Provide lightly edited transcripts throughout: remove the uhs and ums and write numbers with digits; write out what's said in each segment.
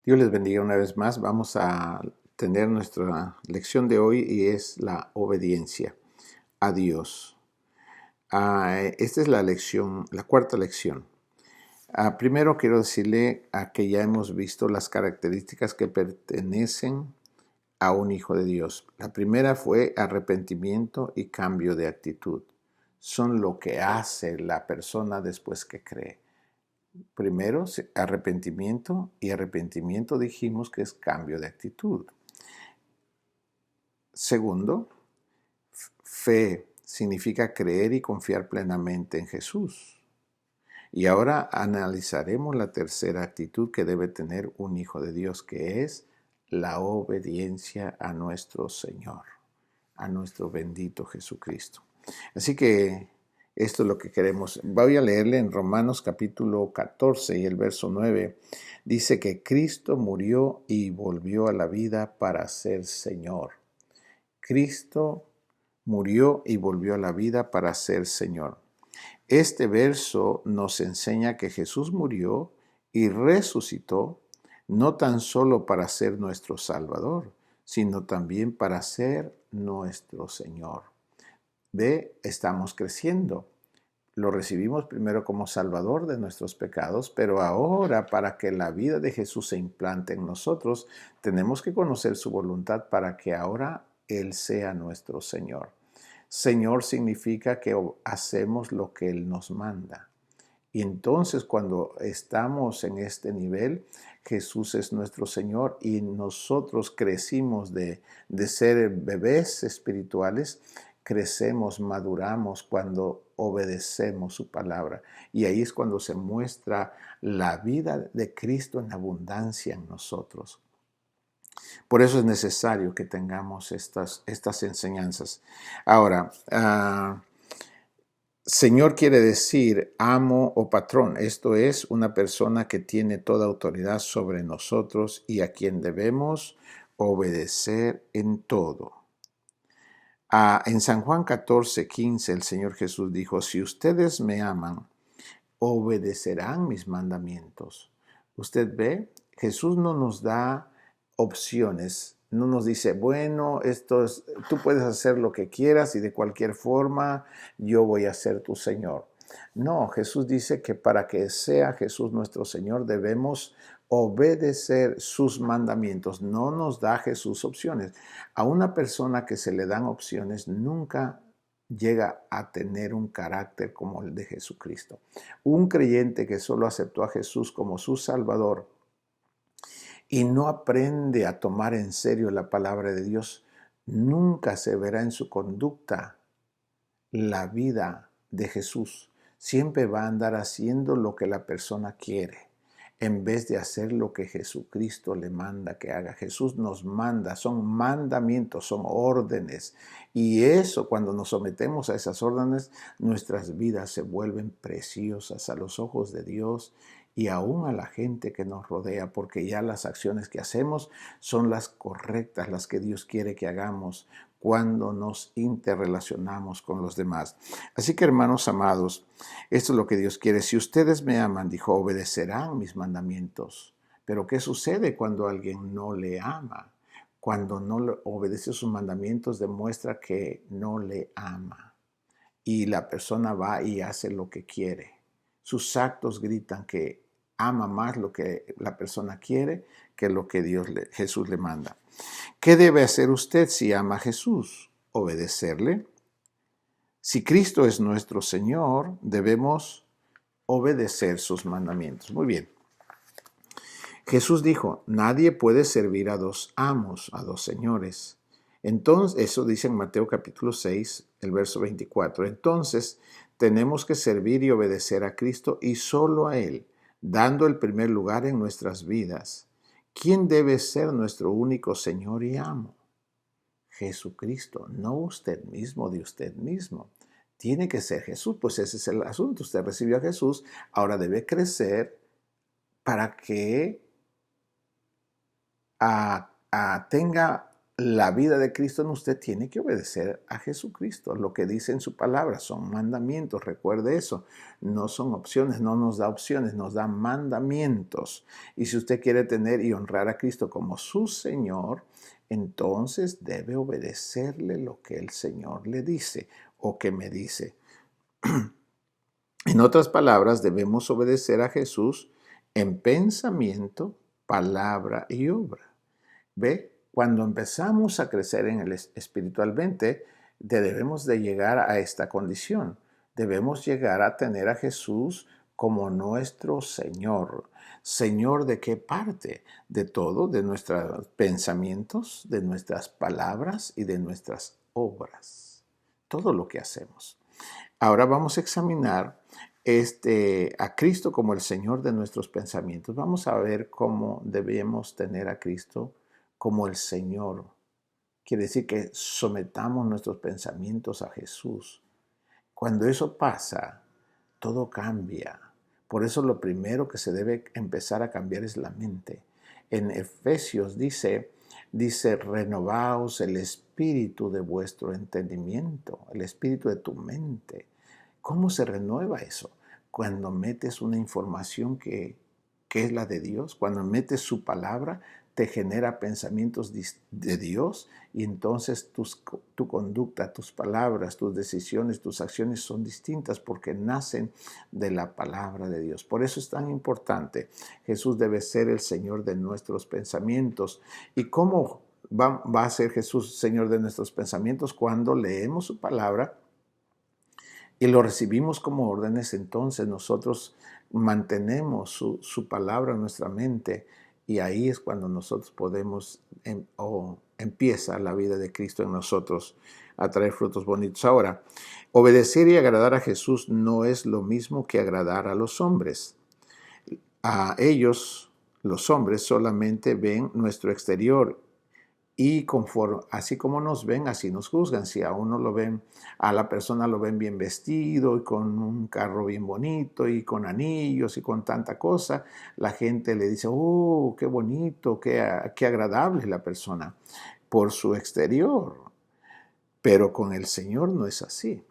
Dios les bendiga una vez más. Vamos a tener nuestra lección de hoy y es la obediencia a Dios. Esta es la lección, la cuarta lección. Primero quiero decirle que ya hemos visto las características que pertenecen a un hijo de Dios. La primera fue arrepentimiento y cambio de actitud. Son lo que hace la persona después que cree. Primero, arrepentimiento, y arrepentimiento dijimos que es cambio de actitud. Segundo, fe significa creer y confiar plenamente en Jesús. Y ahora analizaremos la tercera actitud que debe tener un hijo de Dios, que es la obediencia a nuestro Señor, a nuestro bendito Jesucristo. Así que esto es lo que queremos. Voy a leerle en Romanos capítulo 14 y el verso 9. Dice que Cristo murió y volvió a la vida para ser Señor. Cristo murió y volvió a la vida para ser Señor. Este verso nos enseña que Jesús murió y resucitó no tan solo para ser nuestro Salvador, sino también para ser nuestro Señor. Estamos creciendo. Lo recibimos primero como Salvador de nuestros pecados, pero ahora para que la vida de Jesús se implante en nosotros, tenemos que conocer su voluntad para que ahora Él sea nuestro Señor. Señor significa que hacemos lo que Él nos manda. Y entonces cuando estamos en este nivel, Jesús es nuestro Señor y nosotros crecimos de ser bebés espirituales, crecemos, maduramos cuando obedecemos su palabra. Y ahí es cuando se muestra la vida de Cristo en abundancia en nosotros. Por eso es necesario que tengamos estas enseñanzas. Ahora, Señor quiere decir amo o patrón. Esto es una persona que tiene toda autoridad sobre nosotros y a quien debemos obedecer en todo. En San Juan 14:15 el Señor Jesús dijo, si ustedes me aman, obedecerán mis mandamientos. Usted ve, Jesús no nos da opciones, no nos dice, bueno, tú puedes hacer lo que quieras y de cualquier forma yo voy a ser tu Señor. No, Jesús dice que para que sea Jesús nuestro Señor debemos obedecer sus mandamientos. No nos da Jesús opciones. A una persona que se le dan opciones nunca llega a tener un carácter como el de Jesucristo. Un creyente que solo aceptó a Jesús como su Salvador y no aprende a tomar en serio la palabra de Dios, nunca se verá en su conducta la vida de Jesús. Siempre va a andar haciendo lo que la persona quiere, en vez de hacer lo que Jesucristo le manda que haga. Jesús nos manda, son mandamientos, son órdenes. Y eso, cuando nos sometemos a esas órdenes, nuestras vidas se vuelven preciosas a los ojos de Dios y aún a la gente que nos rodea, porque ya las acciones que hacemos son las correctas, las que Dios quiere que hagamos cuando nos interrelacionamos con los demás. Así que, hermanos amados, esto es lo que Dios quiere. Si ustedes me aman, dijo, obedecerán mis mandamientos. Pero ¿qué sucede cuando alguien no le ama? Cuando no obedece sus mandamientos, demuestra que no le ama. Y la persona va y hace lo que quiere. Sus actos gritan que ama más lo que la persona quiere que lo que Jesús le manda. ¿Qué debe hacer usted si ama a Jesús? Obedecerle. Si Cristo es nuestro Señor, debemos obedecer sus mandamientos. Muy bien. Jesús dijo, nadie puede servir a dos amos, a dos señores. Entonces, eso dice en Mateo capítulo 6, el verso 24. Entonces, tenemos que servir y obedecer a Cristo y solo a Él, dando el primer lugar en nuestras vidas. ¿Quién debe ser nuestro único Señor y amo? Jesucristo, no usted mismo de usted mismo. Tiene que ser Jesús, pues ese es el asunto. Usted recibió a Jesús, ahora debe crecer para que tenga la vida de Cristo en usted, tiene que obedecer a Jesucristo. Lo que dice en su palabra son mandamientos. Recuerde eso. No son opciones, no nos da opciones, nos da mandamientos. Y si usted quiere tener y honrar a Cristo como su Señor, entonces debe obedecerle lo que el Señor le dice o que me dice. En otras palabras, debemos obedecer a Jesús en pensamiento, palabra y obra. ¿Ve? Cuando empezamos a crecer en el espiritualmente, debemos de llegar a esta condición. Debemos llegar a tener a Jesús como nuestro Señor. ¿Señor de qué parte? De todo, de nuestros pensamientos, de nuestras palabras y de nuestras obras. Todo lo que hacemos. Ahora vamos a examinar a Cristo como el Señor de nuestros pensamientos. Vamos a ver cómo debemos tener a Cristo como el Señor. Quiere decir que sometamos nuestros pensamientos a Jesús. Cuando eso pasa, todo cambia. Por eso lo primero que se debe empezar a cambiar es la mente. En Efesios dice, renovaos el espíritu de vuestro entendimiento, el espíritu de tu mente. ¿Cómo se renueva eso? Cuando metes una información que es la de Dios, cuando metes su palabra, te genera pensamientos de Dios y entonces tu conducta, tus palabras, tus decisiones, tus acciones son distintas porque nacen de la palabra de Dios. Por eso es tan importante. Jesús debe ser el Señor de nuestros pensamientos. ¿Y cómo va a ser Jesús Señor de nuestros pensamientos? Cuando leemos su palabra y lo recibimos como órdenes, entonces nosotros mantenemos su palabra en nuestra mente y ahí es cuando nosotros podemos, empieza la vida de Cristo en nosotros a traer frutos bonitos. Ahora, obedecer y agradar a Jesús no es lo mismo que agradar a los hombres. A ellos, los hombres, solamente ven nuestro exterior y así como nos ven, así nos juzgan. Si a uno lo ven, a la persona lo ven bien vestido y con un carro bien bonito y con anillos y con tanta cosa, la gente le dice, oh, qué bonito, qué agradable la persona por su exterior. Pero con el Señor no es así.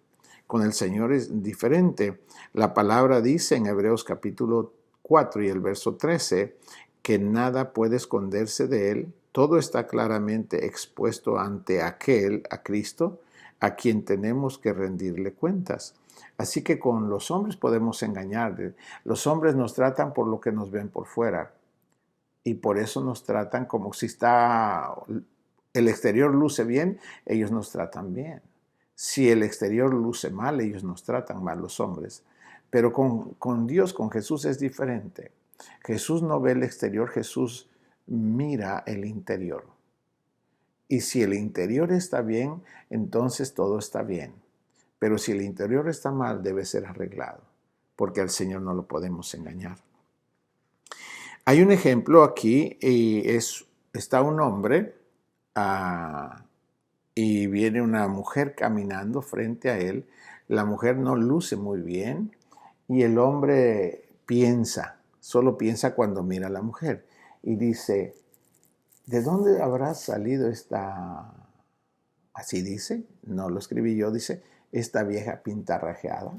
Con el Señor es diferente. La palabra dice en Hebreos capítulo 4 y el verso 13 que nada puede esconderse de Él. Todo está claramente expuesto ante aquel, a Cristo, a quien tenemos que rendirle cuentas. Así que con los hombres podemos engañar. Los hombres nos tratan por lo que nos ven por fuera. Y por eso nos tratan como si el exterior luce bien, ellos nos tratan bien. Si el exterior luce mal, ellos nos tratan mal, los hombres. Pero con Dios, con Jesús es diferente. Jesús no ve el exterior, Jesús mira el interior. Y si el interior está bien, entonces todo está bien. Pero si el interior está mal, debe ser arreglado, porque al Señor no lo podemos engañar. Hay un ejemplo aquí, y está un hombre y viene una mujer caminando frente a él. La mujer no luce muy bien y el hombre solo piensa cuando mira a la mujer y dice, ¿de dónde habrá salido esta, así dice, no lo escribí yo, dice, esta vieja pintarrajeada?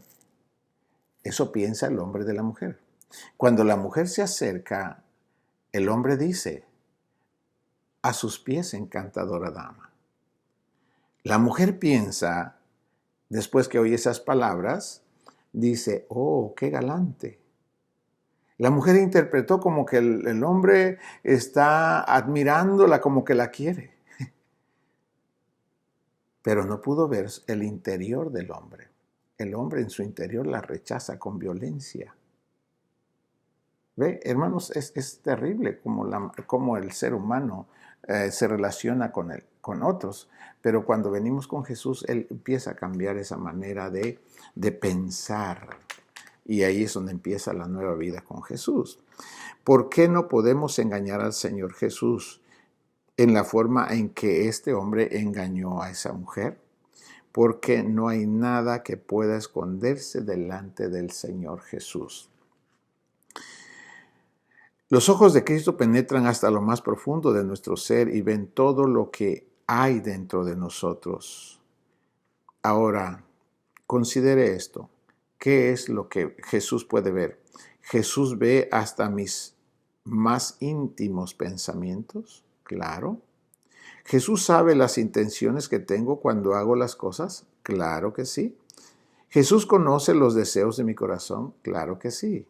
Eso piensa el hombre de la mujer. Cuando la mujer se acerca, el hombre dice, a sus pies, encantadora dama. La mujer piensa, después que oye esas palabras, dice, oh, qué galante. La mujer interpretó como que el hombre está admirándola, como que la quiere. Pero no pudo ver el interior del hombre. El hombre en su interior la rechaza con violencia. ¿Ve, hermanos? Es terrible como el ser humano se relaciona con otros. Pero cuando venimos con Jesús, Él empieza a cambiar esa manera de pensar. Y ahí es donde empieza la nueva vida con Jesús. ¿Por qué no podemos engañar al Señor Jesús en la forma en que este hombre engañó a esa mujer? Porque no hay nada que pueda esconderse delante del Señor Jesús. Los ojos de Cristo penetran hasta lo más profundo de nuestro ser y ven todo lo que hay dentro de nosotros. Ahora, considere esto. ¿Qué es lo que Jesús puede ver? Jesús ve hasta mis más íntimos pensamientos, claro. Jesús sabe las intenciones que tengo cuando hago las cosas, claro que sí. Jesús conoce los deseos de mi corazón, claro que sí.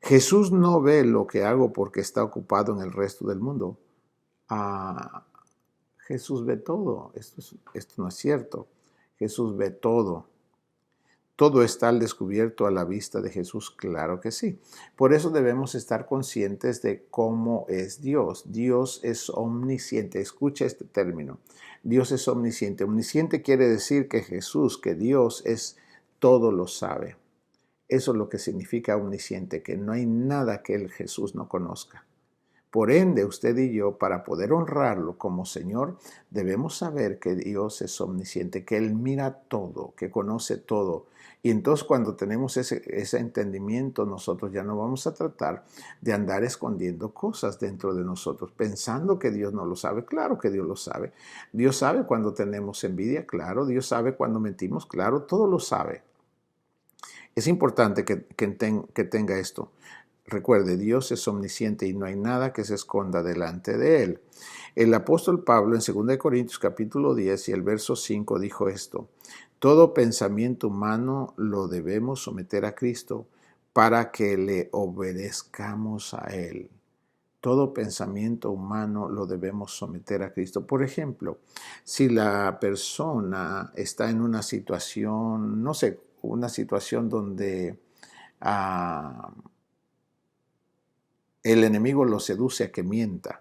Jesús no ve lo que hago porque está ocupado en el resto del mundo. Ah, Jesús ve todo. Esto no es cierto. Jesús ve todo. ¿Todo está al descubierto a la vista de Jesús? Claro que sí. Por eso debemos estar conscientes de cómo es Dios. Dios es omnisciente. Escucha este término. Dios es omnisciente. Omnisciente quiere decir que Jesús, que Dios todo lo sabe. Eso es lo que significa omnisciente, que no hay nada que el Jesús no conozca. Por ende, usted y yo, para poder honrarlo como Señor, debemos saber que Dios es omnisciente, que Él mira todo, que conoce todo. Y entonces cuando tenemos ese entendimiento, nosotros ya no vamos a tratar de andar escondiendo cosas dentro de nosotros, pensando que Dios no lo sabe. Claro que Dios lo sabe. Dios sabe cuando tenemos envidia, claro. Dios sabe cuando mentimos, claro. Todo lo sabe. Es importante que tenga esto. Recuerde, Dios es omnisciente y no hay nada que se esconda delante de Él. El apóstol Pablo en 2 Corintios capítulo 10 y el verso 5 dijo esto: todo pensamiento humano lo debemos someter a Cristo para que le obedezcamos a Él. Todo pensamiento humano lo debemos someter a Cristo. Por ejemplo, si la persona está en una situación, no sé, una situación donde el enemigo lo seduce a que mienta.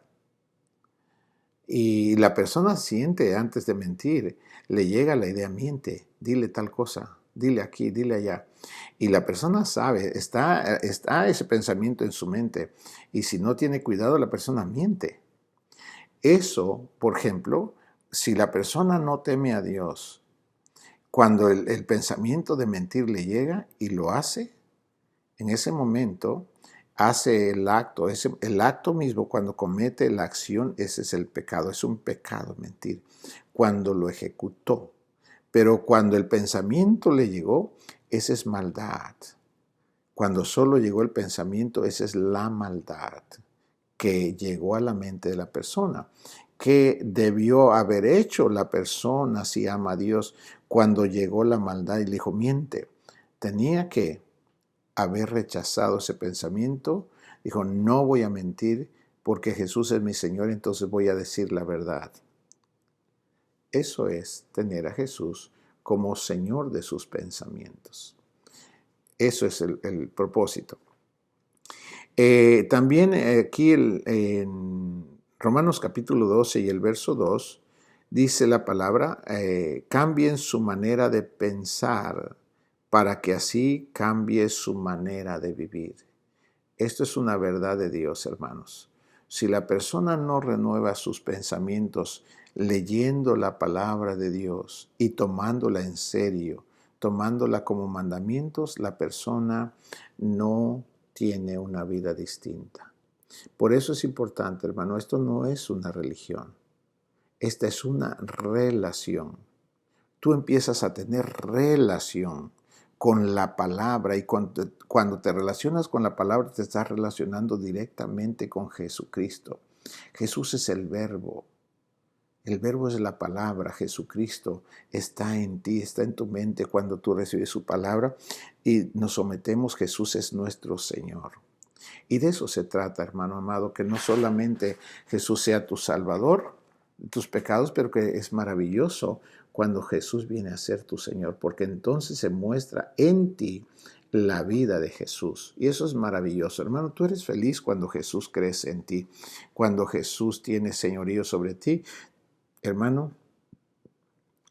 Y la persona siente antes de mentir, le llega la idea, miente, dile tal cosa, dile aquí, dile allá. Y la persona sabe, está ese pensamiento en su mente. Y si no tiene cuidado, la persona miente. Eso, por ejemplo, si la persona no teme a Dios, cuando el pensamiento de mentir le llega y lo hace, en ese momento hace el acto, el acto mismo cuando comete la acción, ese es el pecado, es un pecado mentir, cuando lo ejecutó. Pero cuando el pensamiento le llegó, esa es maldad. Cuando solo llegó el pensamiento, esa es la maldad que llegó a la mente de la persona. ¿Qué debió haber hecho la persona si ama a Dios cuando llegó la maldad y le dijo, miente? Tenía que haber rechazado ese pensamiento. Dijo, no voy a mentir porque Jesús es mi Señor, entonces voy a decir la verdad. Eso es tener a Jesús como Señor de sus pensamientos. Eso es el propósito. También aquí en Romanos capítulo 12 y el verso 2 dice la palabra, cambien su manera de pensar para que así cambie su manera de vivir. Esto es una verdad de Dios, hermanos. Si la persona no renueva sus pensamientos leyendo la palabra de Dios y tomándola en serio, tomándola como mandamientos, la persona no tiene una vida distinta. Por eso es importante, hermano, esto no es una religión. Esta es una relación. Tú empiezas a tener relación con la palabra y cuando te relacionas con la palabra te estás relacionando directamente con Jesucristo. Jesús es el verbo. El verbo es la palabra. Jesucristo está en ti, está en tu mente cuando tú recibes su palabra y nos sometemos. Jesús es nuestro Señor. Y de eso se trata, hermano amado, que no solamente Jesús sea tu Salvador de tus pecados, pero que es maravilloso cuando Jesús viene a ser tu Señor, porque entonces se muestra en ti la vida de Jesús. Y eso es maravilloso, hermano. Tú eres feliz cuando Jesús crece en ti, cuando Jesús tiene señorío sobre ti. Hermano,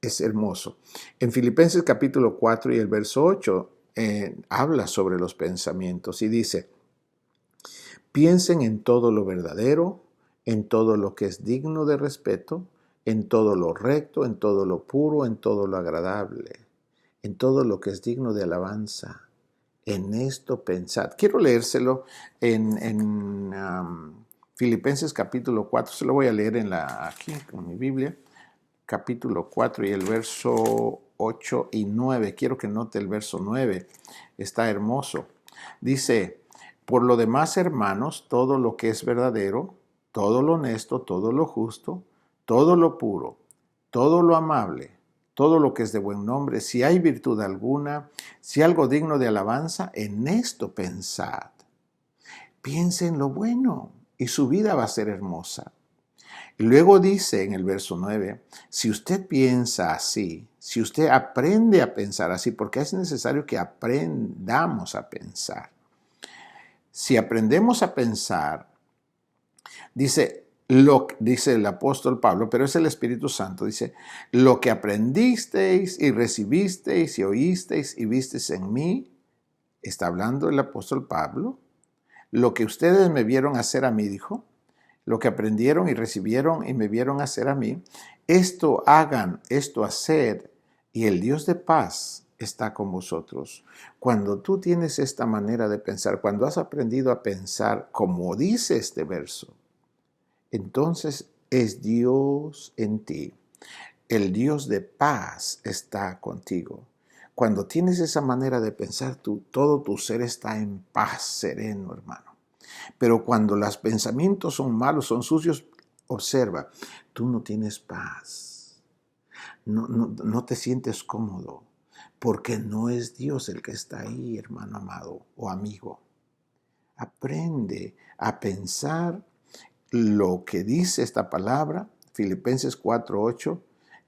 es hermoso. En Filipenses capítulo 4 y el verso 8 habla sobre los pensamientos y dice, piensen en todo lo verdadero, en todo lo que es digno de respeto, en todo lo recto, en todo lo puro, en todo lo agradable, en todo lo que es digno de alabanza. En esto pensad. Quiero leérselo en Filipenses capítulo 4, se lo voy a leer aquí con mi Biblia, capítulo 4 y el verso 8 y 9. Quiero que note el verso 9, está hermoso. Dice, por lo demás, hermanos, todo lo que es verdadero, todo lo honesto, todo lo justo, todo lo puro, todo lo amable, todo lo que es de buen nombre, si hay virtud alguna, si algo digno de alabanza, en esto pensad. Piense en lo bueno y su vida va a ser hermosa. Y luego dice en el verso 9, si usted piensa así, si usted aprende a pensar así, porque es necesario que aprendamos a pensar. Si aprendemos a pensar, dice el apóstol Pablo, pero es el Espíritu Santo, dice, lo que aprendisteis y recibisteis y oísteis y visteis en mí, está hablando el apóstol Pablo, lo que ustedes me vieron hacer a mí, dijo, lo que aprendieron y recibieron y me vieron hacer a mí, esto hagan, esto hacer, y el Dios de paz está con vosotros. Cuando tú tienes esta manera de pensar, cuando has aprendido a pensar como dice este verso, entonces es Dios en ti. El Dios de paz está contigo. Cuando tienes esa manera de pensar, todo tu ser está en paz, sereno, hermano. Pero cuando los pensamientos son malos, son sucios, observa, tú no tienes paz. No te sientes cómodo, porque no es Dios el que está ahí, hermano amado o amigo. Aprende a pensar lo que dice esta palabra, Filipenses 4:8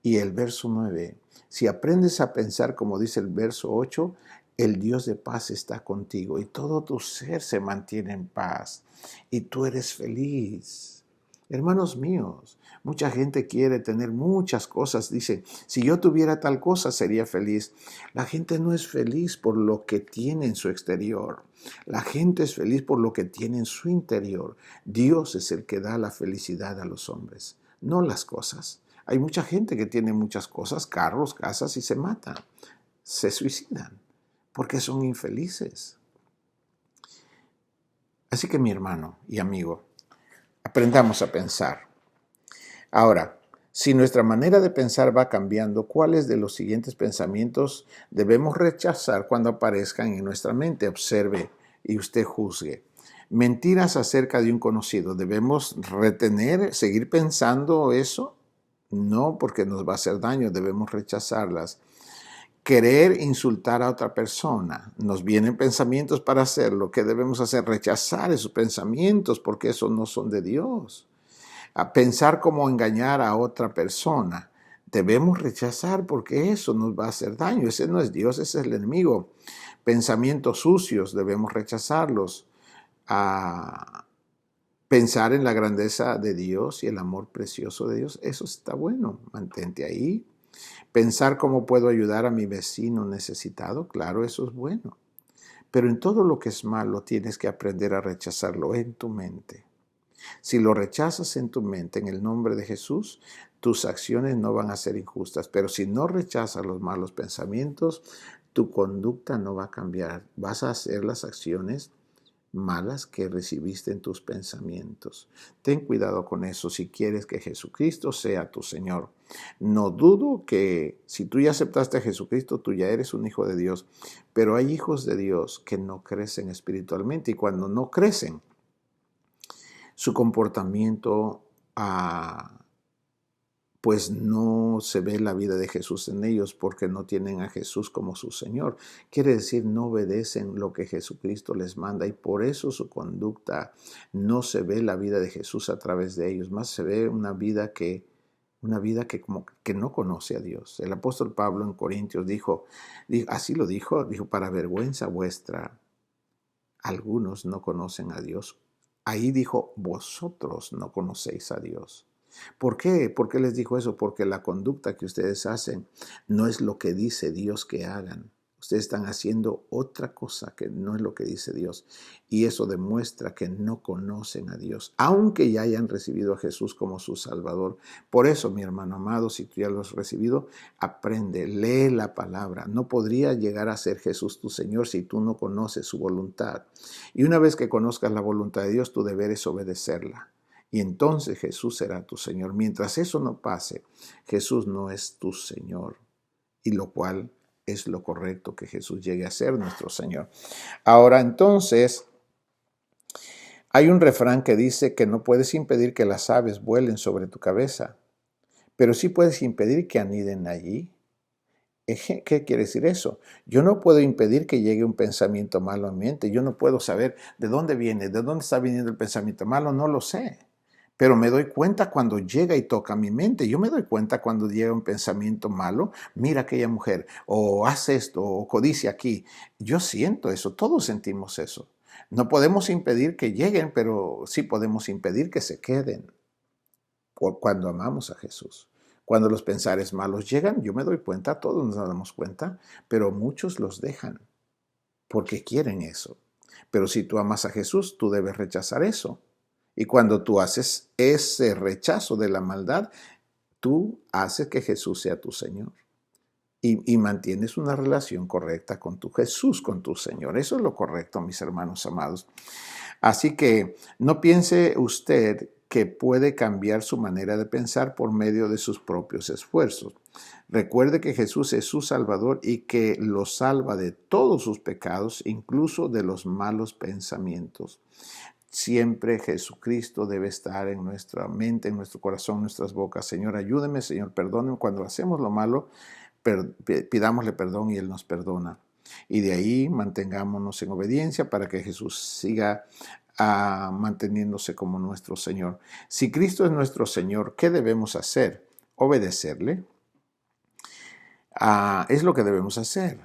y el verso 9. Si aprendes a pensar como dice el verso 8, el Dios de paz está contigo y todo tu ser se mantiene en paz y tú eres feliz. Hermanos míos, mucha gente quiere tener muchas cosas. Dice, si yo tuviera tal cosa sería feliz. La gente no es feliz por lo que tiene en su exterior. La gente es feliz por lo que tiene en su interior. Dios es el que da la felicidad a los hombres, no las cosas. Hay mucha gente que tiene muchas cosas, carros, casas y se matan, se suicidan, porque son infelices. Así que mi hermano y amigo, aprendamos a pensar. Ahora, si nuestra manera de pensar va cambiando, ¿cuáles de los siguientes pensamientos debemos rechazar cuando aparezcan en nuestra mente? Observe y usted juzgue. Mentiras acerca de un conocido. ¿Debemos retener, seguir pensando eso? No, porque nos va a hacer daño, debemos rechazarlas. Querer insultar a otra persona. Nos vienen pensamientos para hacerlo. ¿Qué debemos hacer? Rechazar esos pensamientos porque esos no son de Dios. A pensar cómo engañar a otra persona. Debemos rechazar porque eso nos va a hacer daño. Ese no es Dios, ese es el enemigo. Pensamientos sucios, debemos rechazarlos. Pensar en la grandeza de Dios y el amor precioso de Dios, eso está bueno, mantente ahí. Pensar cómo puedo ayudar a mi vecino necesitado, claro, eso es bueno. Pero en todo lo que es malo tienes que aprender a rechazarlo en tu mente. Si lo rechazas en tu mente en el nombre de Jesús, tus acciones no van a ser injustas. Pero si no rechazas los malos pensamientos, tu conducta no va a cambiar. Vas a hacer las acciones malas que recibiste en tus pensamientos. Ten cuidado con eso si quieres que Jesucristo sea tu Señor. No dudo que si tú ya aceptaste a Jesucristo, tú ya eres un hijo de Dios, pero hay hijos de Dios que no crecen espiritualmente y cuando no crecen, su comportamiento pues no se ve la vida de Jesús en ellos porque no tienen a Jesús como su Señor. Quiere decir, no obedecen lo que Jesucristo les manda y por eso su conducta no se ve la vida de Jesús a través de ellos, más se ve una vida que como que no conoce a Dios. El apóstol Pablo en Corintios dijo, dijo, para vergüenza vuestra, algunos no conocen a Dios. Ahí dijo, vosotros no conocéis a Dios. ¿Por qué? ¿Por qué les dijo eso? Porque la conducta que ustedes hacen no es lo que dice Dios que hagan. Ustedes están haciendo otra cosa que no es lo que dice Dios. Y eso demuestra que no conocen a Dios, aunque ya hayan recibido a Jesús como su Salvador. Por eso, mi hermano amado, si tú ya lo has recibido, aprende, lee la palabra. No podría llegar a ser Jesús tu Señor si tú no conoces su voluntad. Y una vez que conozcas la voluntad de Dios, tu deber es obedecerla. Y entonces Jesús será tu Señor. Mientras eso no pase, Jesús no es tu Señor. Y lo cual es lo correcto, que Jesús llegue a ser nuestro Señor. Ahora entonces, hay un refrán que dice que no puedes impedir que las aves vuelen sobre tu cabeza, pero sí puedes impedir que aniden allí. ¿Qué quiere decir eso? Yo no puedo impedir que llegue un pensamiento malo a mi mente. Yo no puedo saber de dónde viene, de dónde está viniendo el pensamiento malo, no lo sé. Pero me doy cuenta cuando llega y toca mi mente. Yo me doy cuenta cuando llega un pensamiento malo. Mira aquella mujer, o haz esto, o codicia aquí. Yo siento eso, todos sentimos eso. No podemos impedir que lleguen, pero sí podemos impedir que se queden cuando amamos a Jesús. Cuando los pensares malos llegan, yo me doy cuenta, todos nos damos cuenta, pero muchos los dejan porque quieren eso. Pero si tú amas a Jesús, tú debes rechazar eso. Y cuando tú haces ese rechazo de la maldad, tú haces que Jesús sea tu Señor. Y mantienes una relación correcta con tu Jesús, con tu Señor. Eso es lo correcto, mis hermanos amados. Así que no piense usted que puede cambiar su manera de pensar por medio de sus propios esfuerzos. Recuerde que Jesús es su Salvador y que lo salva de todos sus pecados, incluso de los malos pensamientos. Siempre Jesucristo debe estar en nuestra mente, en nuestro corazón, en nuestras bocas. Señor, ayúdeme, Señor, perdóneme. Cuando hacemos lo malo, pidámosle perdón y Él nos perdona. Y de ahí mantengámonos en obediencia para que Jesús siga manteniéndose como nuestro Señor. Si Cristo es nuestro Señor, ¿qué debemos hacer? Obedecerle. Es lo que debemos hacer.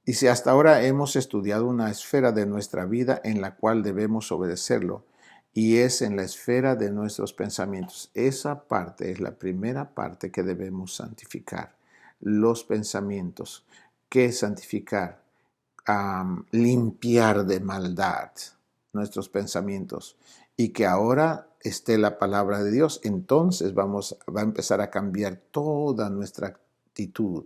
Y si hasta ahora hemos estudiado una esfera de nuestra vida en la cual debemos obedecerlo, y es en la esfera de nuestros pensamientos. Esa parte es la primera parte que debemos santificar. Los pensamientos. ¿Qué es santificar? Limpiar de maldad nuestros pensamientos. Y que ahora esté la palabra de Dios. Entonces va a empezar a cambiar toda nuestra actitud.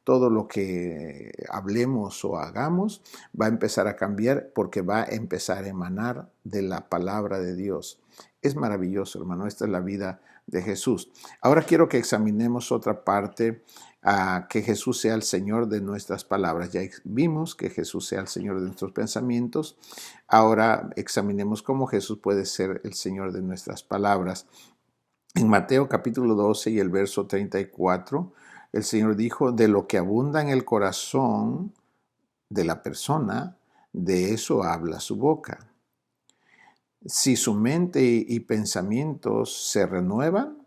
Todo lo que hablemos o hagamos va a empezar a cambiar porque va a empezar a emanar de la palabra de Dios. Es maravilloso, hermano. Esta es la vida de Jesús. Ahora quiero que examinemos otra parte, que Jesús sea el Señor de nuestras palabras. Ya vimos que Jesús sea el Señor de nuestros pensamientos. Ahora examinemos cómo Jesús puede ser el Señor de nuestras palabras. En Mateo capítulo 12 y el verso 34, el Señor dijo, de lo que abunda en el corazón de la persona, de eso habla su boca. Si su mente y pensamientos se renuevan,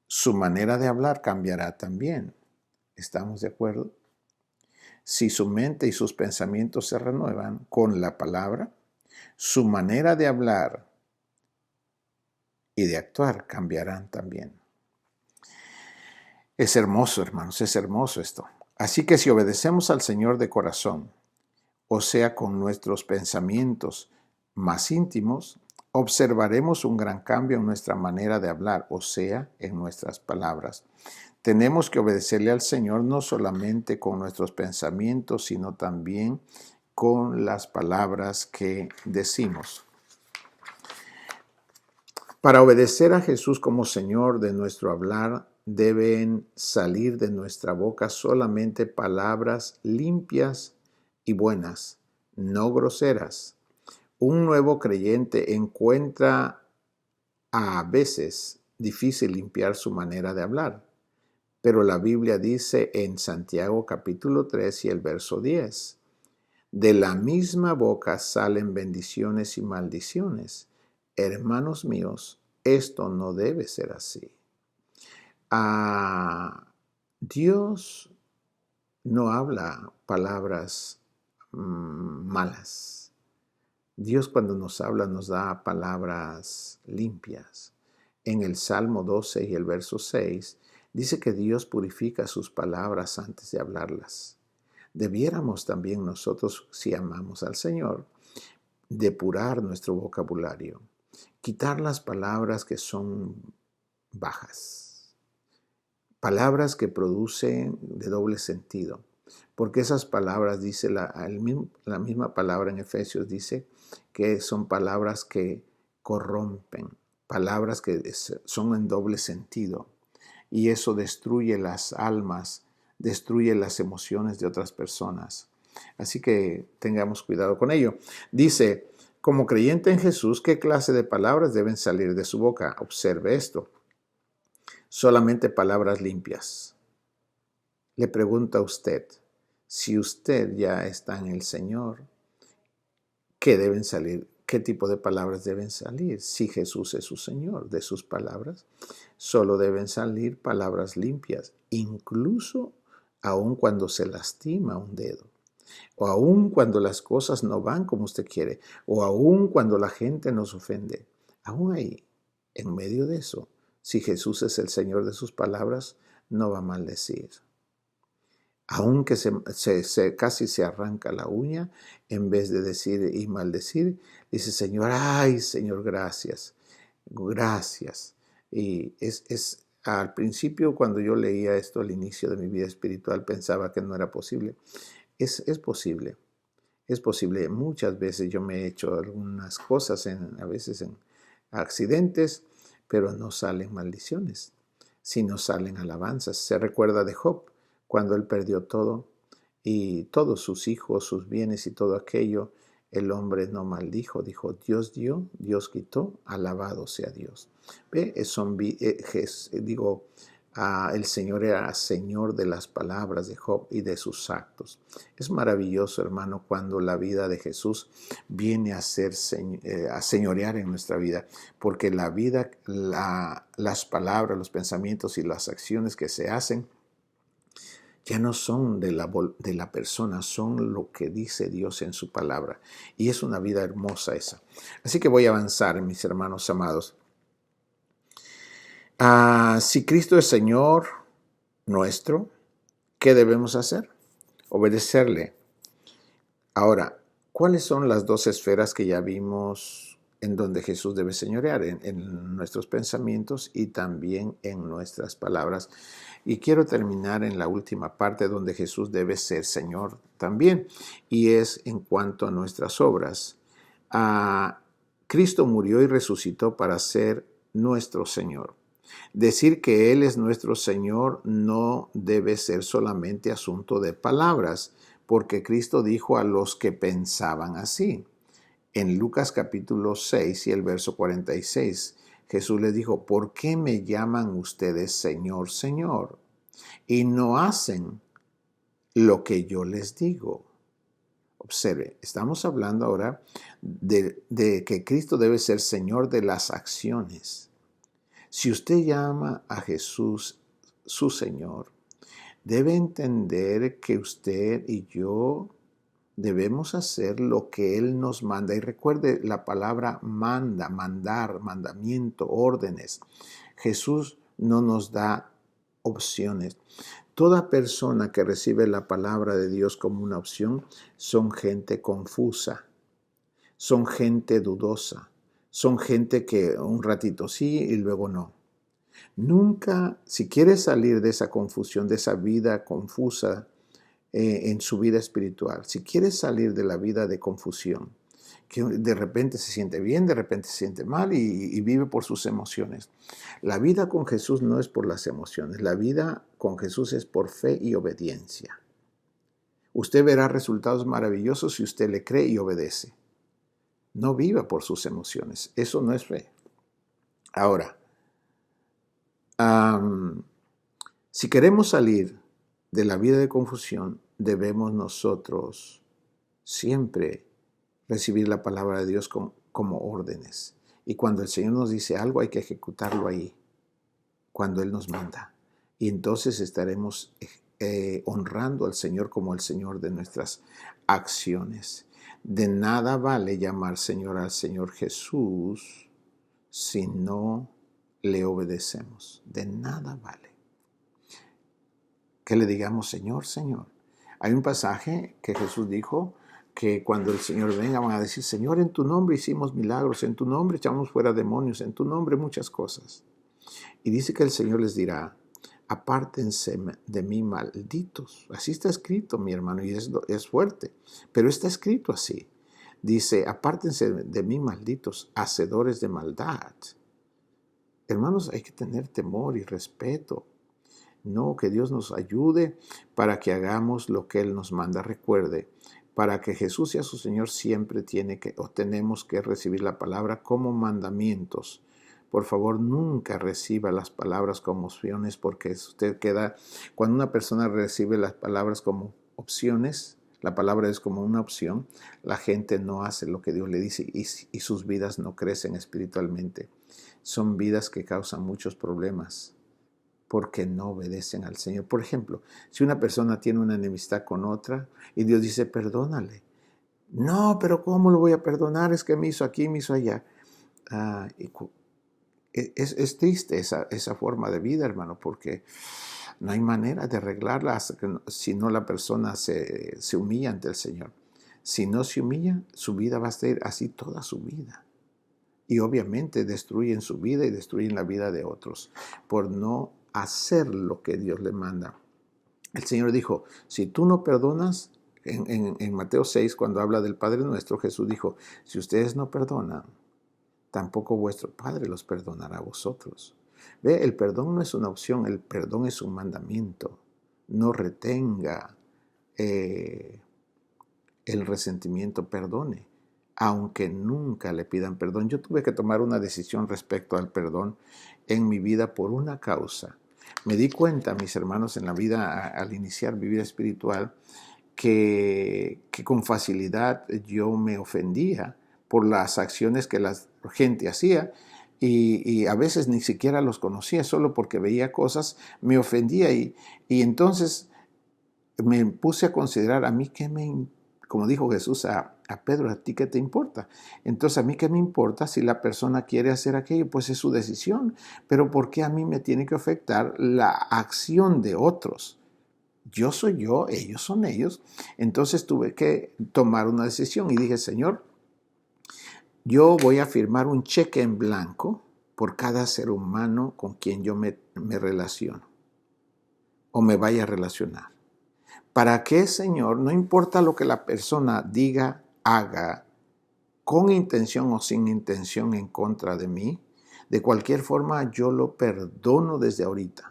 su manera de hablar cambiará también. ¿Estamos de acuerdo? Si su mente y sus pensamientos se renuevan con la palabra, su manera de hablar y de actuar cambiarán también. Es hermoso, hermanos, es hermoso esto. Así que si obedecemos al Señor de corazón, o sea, con nuestros pensamientos más íntimos, observaremos un gran cambio en nuestra manera de hablar, o sea, en nuestras palabras. Tenemos que obedecerle al Señor no solamente con nuestros pensamientos, sino también con las palabras que decimos. Para obedecer a Jesús como Señor de nuestro hablar, deben salir de nuestra boca solamente palabras limpias y buenas, no groseras. Un nuevo creyente encuentra a veces difícil limpiar su manera de hablar, pero la Biblia dice en Santiago capítulo 3 y el verso 10, de la misma boca salen bendiciones y maldiciones. Hermanos míos, esto no debe ser así. Dios no habla palabras malas. Dios cuando nos habla nos da palabras limpias. En el Salmo 12 y el verso 6 dice que Dios purifica sus palabras antes de hablarlas. Debiéramos también nosotros, si amamos al Señor, depurar nuestro vocabulario, quitar las palabras que son bajas, palabras que producen de doble sentido, porque esas palabras, dice la misma palabra en Efesios, dice que son palabras que corrompen, palabras que son en doble sentido. Y eso destruye las almas, destruye las emociones de otras personas. Así que tengamos cuidado con ello. Dice, como creyente en Jesús, ¿qué clase de palabras deben salir de su boca? Observe esto. Solamente palabras limpias. Le pregunto a usted, si usted ya está en el Señor, ¿qué deben salir? ¿Qué tipo de palabras deben salir? Si Jesús es su Señor, de sus palabras, solo deben salir palabras limpias, incluso aun cuando se lastima un dedo, o aun cuando las cosas no van como usted quiere, o aun cuando la gente nos ofende. Aún ahí, en medio de eso, si Jesús es el Señor de sus palabras, no va a maldecir. Aunque casi se arranca la uña, en vez de decir y maldecir, dice, Señor, ay, Señor, gracias, gracias. Y al principio, cuando yo leía esto al inicio de mi vida espiritual, pensaba que no era posible. Es posible, es posible. Muchas veces yo me he hecho algunas cosas, a veces en accidentes, pero no salen maldiciones, sino salen alabanzas. Se recuerda de Job, cuando él perdió todo y todos sus hijos, sus bienes y todo aquello, el hombre no maldijo, dijo, Dios dio, Dios quitó, alabado sea Dios. ¿Ve? El Señor era Señor de las palabras de Job y de sus actos. Es maravilloso, hermano, cuando la vida de Jesús viene a señorear en nuestra vida, porque la vida, las palabras, los pensamientos y las acciones que se hacen ya no son de la persona, son lo que dice Dios en su palabra. Y es una vida hermosa esa. Así que voy a avanzar, mis hermanos amados. Si Cristo es Señor nuestro, ¿qué debemos hacer? Obedecerle. Ahora, ¿cuáles son las dos esferas que ya vimos en donde Jesús debe señorear? En nuestros pensamientos y también en nuestras palabras. Y quiero terminar en la última parte donde Jesús debe ser Señor también, y es en cuanto a nuestras obras. Cristo murió y resucitó para ser nuestro Señor. Decir que Él es nuestro Señor no debe ser solamente asunto de palabras, porque Cristo dijo a los que pensaban así. En Lucas capítulo 6 y el verso 46, Jesús les dijo, ¿por qué me llaman ustedes Señor, Señor? Y no hacen lo que yo les digo. Observe, estamos hablando ahora de que Cristo debe ser Señor de las acciones. Si usted llama a Jesús su Señor, debe entender que usted y yo debemos hacer lo que Él nos manda. Y recuerde la palabra manda, mandar, mandamiento, órdenes. Jesús no nos da opciones. Toda persona que recibe la palabra de Dios como una opción son gente confusa, son gente dudosa, son gente que un ratito sí y luego no. Nunca, si quiere salir de esa confusión, de esa vida confusa en su vida espiritual, si quiere salir de la vida de confusión, que de repente se siente bien, de repente se siente mal y vive por sus emociones. La vida con Jesús no es por las emociones, la vida con Jesús es por fe y obediencia. Usted verá resultados maravillosos si usted le cree y obedece. No viva por sus emociones, eso no es fe. Ahora, si queremos salir de la vida de confusión, debemos nosotros siempre recibir la palabra de Dios como órdenes. Y cuando el Señor nos dice algo, hay que ejecutarlo ahí, cuando Él nos manda. Y entonces estaremos honrando al Señor como el Señor de nuestras acciones. De nada vale llamar Señor al Señor Jesús si no le obedecemos. De nada vale que le digamos Señor, Señor. Hay un pasaje que Jesús dijo que cuando el Señor venga van a decir, Señor, en tu nombre hicimos milagros, en tu nombre echamos fuera demonios, en tu nombre muchas cosas. Y dice que el Señor les dirá, apártense de mí, malditos. Así está escrito, mi hermano, y es fuerte, pero está escrito así. Dice, apártense de mí, malditos, hacedores de maldad. Hermanos, hay que tener temor y respeto. No, que Dios nos ayude para que hagamos lo que Él nos manda. Recuerde, para que Jesús sea su Señor siempre tenemos que recibir la palabra como mandamientos. Por favor, nunca reciba las palabras como opciones, porque cuando una persona recibe las palabras como opciones, la palabra es como una opción, la gente no hace lo que Dios le dice y sus vidas no crecen espiritualmente. Son vidas que causan muchos problemas porque no obedecen al Señor. Por ejemplo, si una persona tiene una enemistad con otra y Dios dice, perdónale. No, pero ¿cómo lo voy a perdonar? Es que me hizo aquí, me hizo allá. Es triste esa forma de vida, hermano, porque no hay manera de arreglarla si no la persona se humilla ante el Señor. Si no se humilla, su vida va a ser así toda su vida. Y obviamente destruyen su vida y destruyen la vida de otros por no hacer lo que Dios le manda. El Señor dijo, si tú no perdonas, en Mateo 6, cuando habla del Padre Nuestro, Jesús dijo, si ustedes no perdonan, tampoco vuestro Padre los perdonará a vosotros. Ve, el perdón no es una opción, el perdón es un mandamiento. No retenga el resentimiento, perdone, aunque nunca le pidan perdón. Yo tuve que tomar una decisión respecto al perdón en mi vida por una causa. Me di cuenta, mis hermanos, en la vida, al iniciar mi vida espiritual, que con facilidad yo me ofendía por las acciones que la gente hacía y a veces ni siquiera los conocía, solo porque veía cosas, me ofendía y entonces me puse a considerar a mí como dijo Jesús a Pedro, ¿a ti qué te importa? Entonces, ¿a mí qué me importa si la persona quiere hacer aquello? Pues es su decisión. Pero ¿por qué a mí me tiene que afectar la acción de otros? Yo soy yo, ellos son ellos. Entonces tuve que tomar una decisión y dije, Señor, yo voy a firmar un cheque en blanco por cada ser humano con quien yo me relaciono o me vaya a relacionar. ¿Para qué, Señor? No importa lo que la persona diga, haga, con intención o sin intención en contra de mí, de cualquier forma yo lo perdono desde ahorita.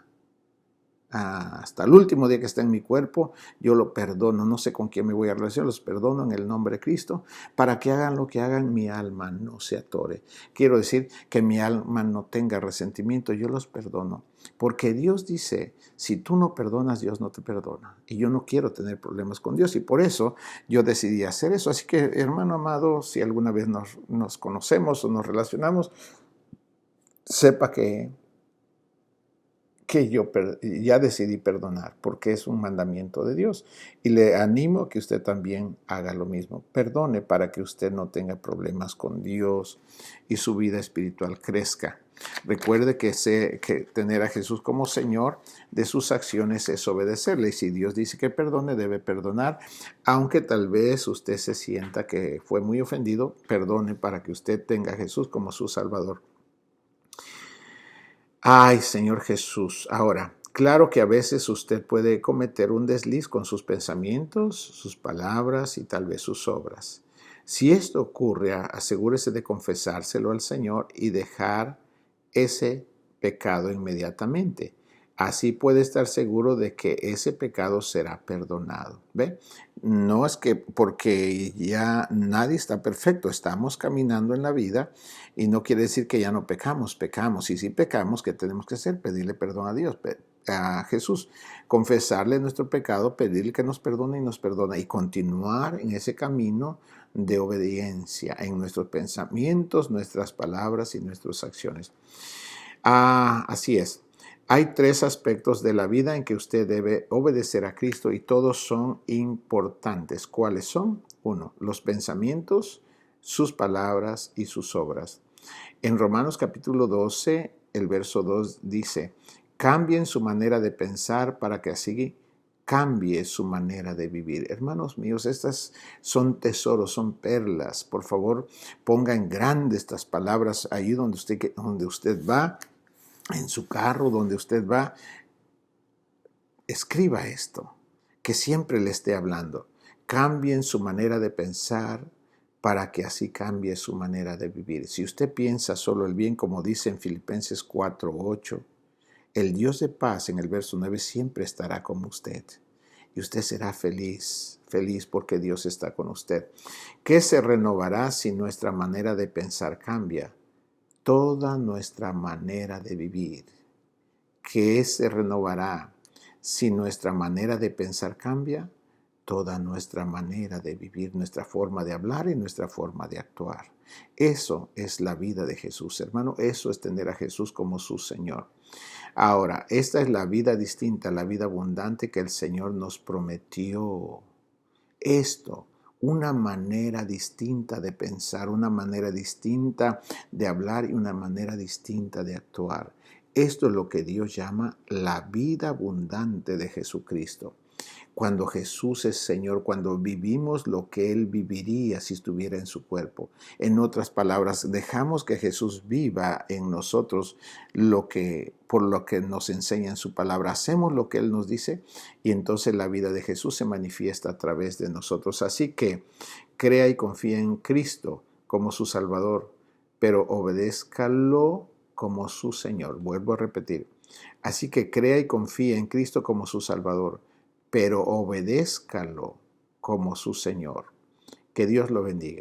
Hasta el último día que está en mi cuerpo, yo lo perdono. No sé con quién me voy a relacionar, los perdono en el nombre de Cristo. Para que hagan lo que hagan, mi alma no se atore. Quiero decir que mi alma no tenga resentimiento, yo los perdono. Porque Dios dice, si tú no perdonas, Dios no te perdona. Y yo no quiero tener problemas con Dios y por eso yo decidí hacer eso. Así que, hermano amado, si alguna vez nos conocemos o nos relacionamos, sepa que yo ya decidí perdonar, porque es un mandamiento de Dios. Y le animo a que usted también haga lo mismo. Perdone para que usted no tenga problemas con Dios y su vida espiritual crezca. Recuerde que tener a Jesús como Señor de sus acciones es obedecerle. Y si Dios dice que perdone, debe perdonar. Aunque tal vez usted se sienta que fue muy ofendido, perdone para que usted tenga a Jesús como su Salvador. Ay, Señor Jesús. Ahora, claro que a veces usted puede cometer un desliz con sus pensamientos, sus palabras y tal vez sus obras. Si esto ocurre, asegúrese de confesárselo al Señor y dejar ese pecado inmediatamente. Así puede estar seguro de que ese pecado será perdonado. ¿Ve? No es que porque ya nadie está perfecto, estamos caminando en la vida y no quiere decir que ya no pecamos, pecamos. Y si pecamos, ¿qué tenemos que hacer? Pedirle perdón a Dios, a Jesús, confesarle nuestro pecado, pedirle que nos perdone y nos perdona y continuar en ese camino de obediencia en nuestros pensamientos, nuestras palabras y nuestras acciones. Así es. Hay 3 aspectos de la vida en que usted debe obedecer a Cristo y todos son importantes. ¿Cuáles son? 1. Los pensamientos, sus palabras y sus obras. En Romanos capítulo 12, el verso 2 dice, cambien su manera de pensar para que así cambie su manera de vivir. Hermanos míos, estas son tesoros, son perlas. Por favor, ponga en grande estas palabras ahí donde usted va, en su carro, donde usted va. Escriba esto, que siempre le esté hablando. Cambien su manera de pensar para que así cambie su manera de vivir. Si usted piensa solo el bien, como dice en Filipenses 4:8, el Dios de paz en el verso 9 siempre estará con usted. Y usted será feliz, feliz porque Dios está con usted. ¿Qué se renovará si nuestra manera de pensar cambia? Toda nuestra manera de vivir. ¿Qué se renovará si nuestra manera de pensar cambia? Toda nuestra manera de vivir, nuestra forma de hablar y nuestra forma de actuar. Eso es la vida de Jesús, hermano. Eso es tener a Jesús como su Señor. Ahora, esta es la vida distinta, la vida abundante que el Señor nos prometió. Esto, una manera distinta de pensar, una manera distinta de hablar y una manera distinta de actuar. Esto es lo que Dios llama la vida abundante de Jesucristo. Cuando Jesús es Señor, cuando vivimos lo que Él viviría si estuviera en su cuerpo. En otras palabras, dejamos que Jesús viva en nosotros por lo que nos enseña en su palabra. Hacemos lo que Él nos dice y entonces la vida de Jesús se manifiesta a través de nosotros. Así que crea y confía en Cristo como su Salvador, pero obedézcalo como su Señor. Vuelvo a repetir. Así que crea y confía en Cristo como su Salvador, pero obedézcalo como su Señor. Que Dios lo bendiga.